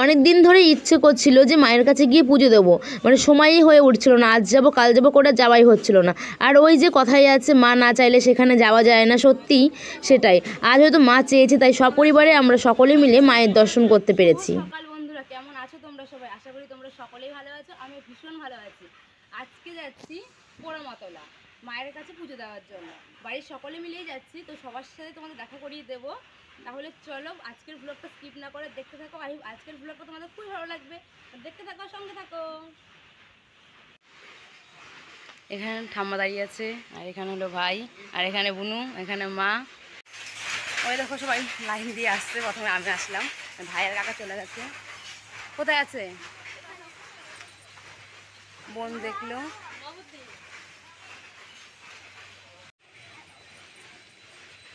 অনেক দিন ধরে ইচ্ছে করছিল যে মায়ের কাছে গিয়ে পুজো দেবো, মানে সময়ই হয়ে উঠছিল না। আজ যাবো কাল যাবো করে যাওয়াই হচ্ছিল না। আর ওই যে কথাই আছে, মা না চাইলে সেখানে যাওয়া যায় না, সত্যি সেটাই। আজ হয়তো মা চেয়েছে, তাই সপরিবারে আমরা সকলে মিলে মায়ের দর্শন করতে পেরেছি। সকাল বন্ধুরা, কেমন আছো তোমরা সবাই? আশা করি তোমরা সকলেই ভালো আছো। আমি ভীষণ ভালো আছি। আজকে যাচ্ছি পোড়ামাতলা মায়ের কাছে পুজো দেওয়ার জন্য। বাড়ির সকলে মিলেই যাচ্ছি, তো সবার সাথে তোমাদের দেখা করিয়ে দেবো। তাহলে চলো আজকের ব্লগটা স্কিপ না করে দেখতে থাকো। আজকের ব্লগটা তোমাদের খুবই ভালো লাগবে, দেখতে থাকো, সঙ্গে থাকো। এখানে ঠাম্মা দাঁড়িয়ে আছে, আর এখানে হলো ভাই, আর এখানে বুনু, এখানে মা। ওই দেখো সবাই লাইন দিয়ে আসছে। প্রথমে আমি আসলাম, ভাইয়ের কাকা চলে গেছে। কোথায় আছে বোন? দেখলো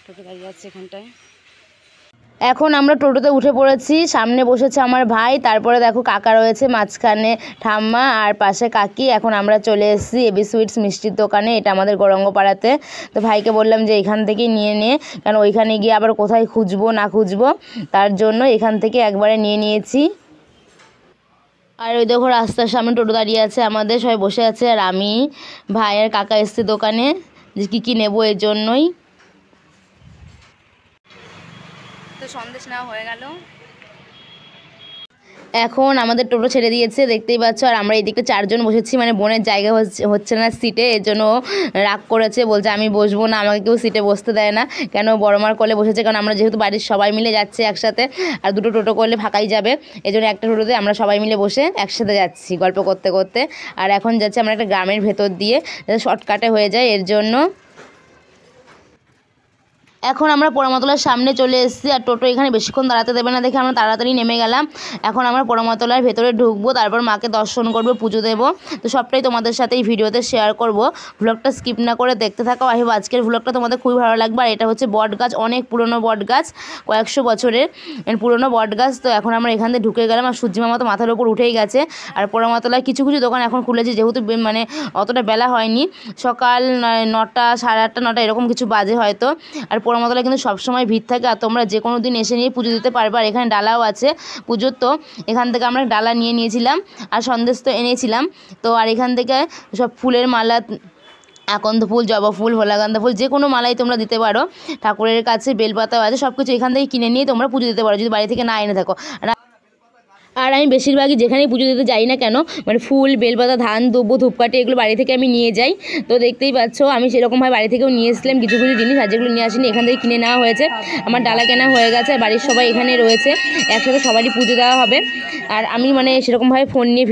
টোটো দাঁড়িয়ে আছে এখানটায়। এখন আমরা টোটোতে উঠে পড়েছি। সামনে বসেছে আমার ভাই, তারপরে দেখো কাকা রয়েছে, মাঝখানে ঠাম্মা, আর পাশে কাকি। এখন আমরা চলে এসেছি এবি সুইটস মিষ্টির দোকানে। এটা আমাদের গৌরাঙ্গপাড়াতে। তো ভাইকে বললাম যে এখান থেকেই নিয়ে নে, কারণ ওইখানে গিয়ে আবার কোথায় খুঁজবো না খুঁজবো, তার জন্য এখান থেকে একবারে নিয়ে নিয়েছি। আর ওই দেখো রাস্তার সামনে টোটো দাঁড়িয়ে আছে আমাদের, সবাই বসে আছে। আর আমি, ভাই আর কাকা এসছে দোকানে যে কী নেবো, এর জন্যই। তো সন্দেশ নেওয়া হয়ে গেল। এখন আমাদের টোটো ছেড়ে দিয়েছে, দেখতেই পাচ্ছ। আর আমরা এইদিকে চারজন বসেছি, মানে বোনের জায়গা হচ্ছে না সিটে, এর জন্য রাগ করেছে, বলছে আমি বসবো না, আমাকে কেউ সিটে বসতে দেয় না। কেন বড় মার কোলে বসেছে, কারণ আমরা যেহেতু বাড়ির সবাই মিলে যাচ্ছি একসাথে, আর দুটো টোটো করলে ফাঁকাই যাবে, এই জন্য একটা টোটোতে আমরা সবাই মিলে বসে একসাথে যাচ্ছি গল্প করতে করতে। আর এখন যাচ্ছি আমরা একটা গ্রামের ভেতর দিয়ে, যাতে শর্টকাটে হয়ে যায়, এর জন্য। এখন আমরা পোড়ামাতলার সামনে চলে এসেছি। আর টোটো এখানে বেশিক্ষণ দাঁড়াতে দেবে না দেখে আমরা তাড়াতাড়ি নেমে গেলাম। এখন আমরা পোড়ামাতলার ভেতরে ঢুকবো, তারপর মাকে দর্শন করবো, পুজো দেবো। তো সবটাই তোমাদের সাথে এই ভিডিওতে শেয়ার করব। ব্লগটা স্কিপ না করে দেখতে থাকো। আই হোপ আজকের ব্লগটা তোমাদের খুবই ভালো লাগবে। আর এটা হচ্ছে বট গাছ, অনেক পুরনো বট গাছ, কয়েকশো বছরের পুরনো বট গাছ। তো এখন আমরা এখান থেকে ঢুকে গেলাম, আর সূর্যি মামা তো মাথার উপর উঠেই গেছে। আর পোড়ামাতলায় কিছু কিছু দোকান এখন খুলেছে, যেহেতু মানে অতটা বেলা হয়নি, সকাল 9টা, 8:30, 9টা এরকম কিছু বাজে হয়তো। আর পোড়ামাতলায় কিন্তু সবসময় ভিড় থাকে, আর তোমরা যে কোনো দিন এসে নিয়ে পুজো দিতে পারবে। আর এখানে ডালাও আছে পুজোর, তো এখান থেকে আমরা ডালা নিয়ে নিয়েছিলাম, আর সন্দেশ তো এনেছিলাম। তো আর এখান থেকে সব ফুলের মালা, আকন্দ ফুল, জবা ফুল, হোলাগান্ধা ফুল, যে কোনো মালাই তোমরা দিতে পারো। ঠাকুরের কাছে বেলপাতাও আছে, সব কিছু এখান থেকে কিনে নিয়ে তোমরা পুজো দিতে পারো, যদি বাড়ি থেকে না এনে থাকো। আর আমি বেশিরভাগই যেখানেই পুজো দিতে যাই না কেন, মানে ফুল, বেলপাতা, ধান, দুব্বো, ধূপকাঠি, এগুলো বাড়ি থেকে আমি নিয়ে যাই। তো দেখতেই পাচ্ছ আমি সেরকমভাবে বাড়ি থেকেও নিয়ে এসেছিলাম কিছু কিছু জিনিস, আর যেগুলো নিয়ে আসিনি এখান থেকে কিনে নেওয়া হয়েছে। আমার ডালা কেনা হয়ে গেছে, আর বাড়ির সবাই এখানে রয়েছে, একসাথে সবারই পুজো দেওয়া হবে। আর আমি মানে সেরকমভাবে ফোন নিয়ে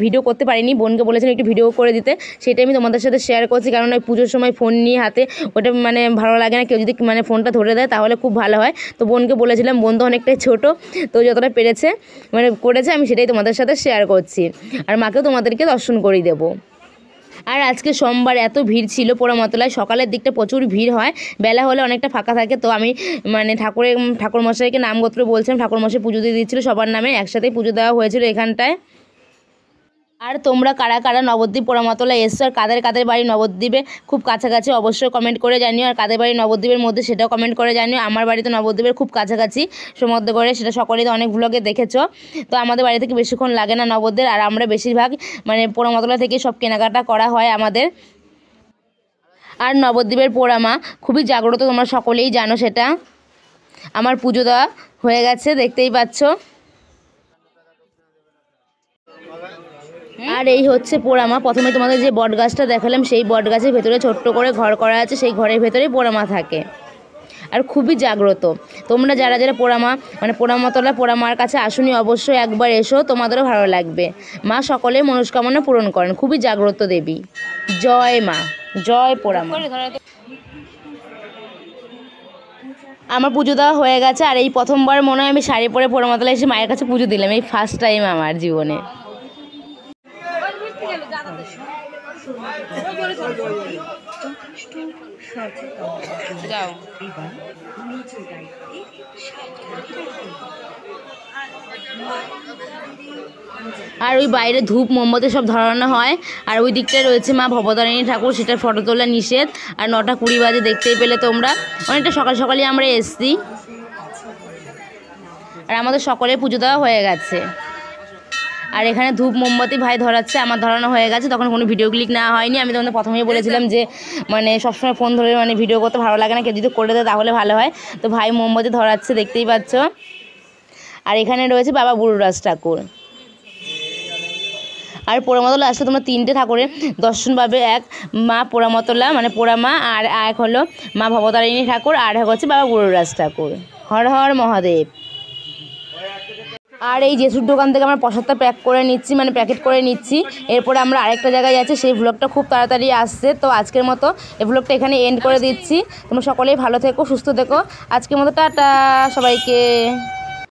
ভিডিও করতে পারিনি, বোনকে বলেছিলাম একটু ভিডিও করে দিতে, সেটাই আমি তোমাদের সাথে শেয়ার করছি। কারণ ওই পুজোর সময় ফোন নিয়ে হাতে ওটা মানে ভালো লাগে না, কেউ যদি মানে ফোনটা ধরে দেয় তাহলে খুব ভালো হয়। তো বোনকে বলেছিলাম, বোন তো অনেকটাই ছোটো, তো যতটা পেরেছে মানে করেছে, আমি সেটাই তোমাদের সাথে শেয়ার করছি। আর মাকেও তোমাদেরকে দর্শন করিয়ে দেবো। আর আজকে সোমবার এত ভিড় ছিল পোড়ামাতলায়, সকালের দিকটা প্রচুর ভিড় হয়, বেলা হলে অনেকটা ফাঁকা থাকে। তো আমি মানে ঠাকুরমশাইকে নামগোত্র বলছিলাম, ঠাকুরমশাই পুজো দিয়ে দিচ্ছিলো সবার নামে, একসাথেই পুজো দেওয়া হয়েছিল এখানটায়। আর তোমরা কারা কারা নবদ্বীপ পোড়ামাতলা এসছো, আর কাদের কাদের বাড়ি নবদ্বীপে খুব কাছাকাছি, অবশ্যই কমেন্ট করে জানিও। আর কাদের বাড়ি নবদ্বীপের মধ্যে সেটাও কমেন্ট করে জানিও। আমার বাড়ি তো নবদ্বীপের খুব কাছাকাছি, সমুদ্রগড়ে, সেটা সকলেই তো অনেক ব্লগে দেখেছো। তো আমাদের বাড়ি থেকে বেশিক্ষণ লাগে না নবদ্বীপ, আর আমরা বেশিরভাগ মানে পোড়ামাতলা থেকে সব কেনাকাটা করা হয় আমাদের। আর নবদ্বীপের পোড়ামা খুবই জাগ্রত, তোমরা সকলেই জানো সেটা। আমার পুজো দেওয়া হয়ে গেছে, দেখতেই পাচ্ছ। আর এই হচ্ছে পোড়ামা। প্রথমে তোমাদের যে বট গাছটা দেখালাম, সেই বট গাছের ভেতরে ছোট্ট করে ঘর করা আছে, সেই ঘরের ভেতরেই পোড়ামা থাকে, আর খুবই জাগ্রত। তোমরা যারা যারা পোড়ামা মানে পোড়ামাতলা পোড়ামার কাছে আসুনি, অবশ্যই একবার এসো, তোমাদেরও ভালো লাগবে। মা সকলের মনস্কামনা পূরণ করেন, খুবই জাগ্রত দেবী। জয় মা, জয় পোড়ামা। আমার পুজো দেওয়া হয়ে গেছে, আর এই প্রথমবার মনে হয় আমি শাড়ি পরে পোড়ামাতলায় এসে মায়ের কাছে পুজো দিলাম, এই ফার্স্ট টাইম আমার জীবনে। যাও। আর ওই বাইরে ধূপ মোমবাতি সব ধরানো হয়। আর ওই দিকটায় রয়েছে মা ভবতারিণী ঠাকুর, সেটার ফটো তোলা নিষেধ। আর 9:20 বাজে, দেখতেই পেলে তোমরা, অনেকটা সকাল সকালই আমরা এসছি। আর আমাদের সকলের পুজো দেওয়া হয়ে গেছে। আর এখানে ধূপ মোমবাতি ভাই ধরাচ্ছে, আমার ধরানো হয়ে গেছে, তখন কোনো ভিডিও ক্লিক নেওয়া হয়নি। আমি তোমাদের প্রথমেই বলেছিলাম যে মানে সবসময় ফোন ধরে মানে ভিডিও করতে ভালো লাগে না, কেউ যদি করে দেয় তাহলে ভালো হয়। তো ভাই মোমবাতি ধরাচ্ছে, দেখতেই পাচ্ছ। আর এখানে রয়েছে বাবা বুড়োরাজ ঠাকুর। আর পোড়ামতলা আসলে তোমরা 3টে ঠাকুরের দর্শন পাবে, এক মা পোড়ামতলা মানে পোড়া মা, আর এক হলো মা ভবতারিণী ঠাকুর, আর এক হচ্ছে বাবা বুড়োরাজ ঠাকুর। হর হর মহাদেব। আর এই জেসুর দোকান থেকে আমরা প্রসাদটা প্যাক করে নিচ্ছি, মানে প্যাকেট করে নিচ্ছি। এরপরে আমরা আরেকটা জায়গায় যাচ্ছি, সেই ভ্লগটা খুব তাড়াতাড়ি আসছে। তো আজকের মতো এই ভ্লগটা এখানে এন্ড করে দিচ্ছি। তোমরা সকলেই ভালো থেকো, সুস্থ থেকো। আজকের মতো টাটা সবাইকে।